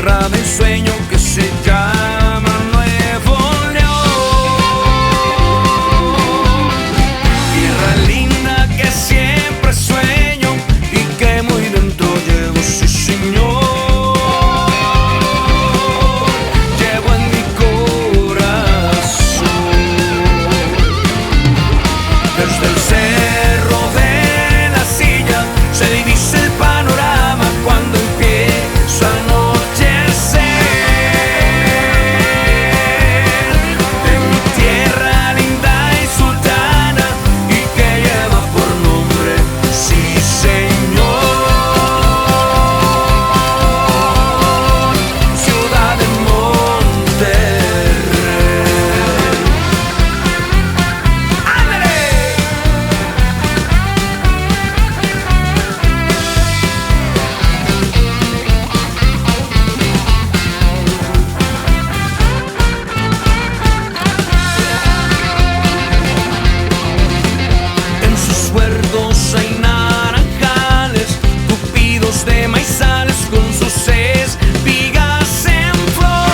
tierra del sueño que se llama Nuevo León. Tierra linda que siempre sueño y que muy dentro llevo, sí señor. Llevo en mi corazón. Desde el cerro de la Silla se divisa el panorama cuando empieza a anochecer. De mi tierra linda y sultana y que lleva por nombre, sí señor, ciudad de Monterrey. ¡Ándale! En sus huertos hay naranjales, tupidos de maizales con sus espigas en flor.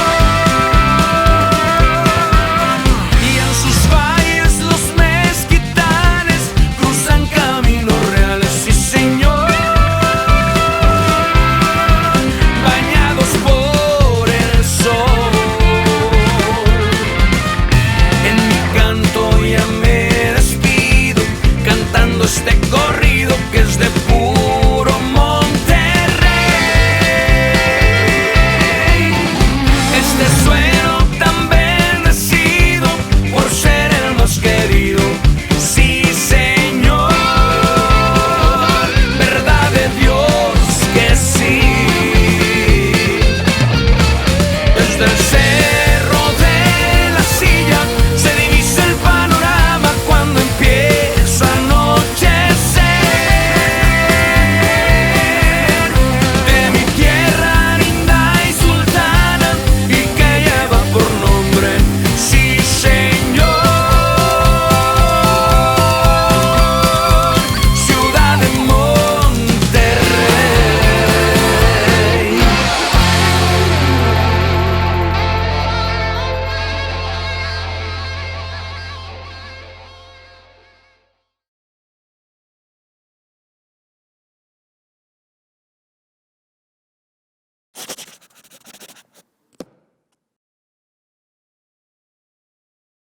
Y en sus valles los mezquitales cruzan caminos reales, sí señor, bañados por el sol. En mi canto ya me despido, cantando este corrido que es de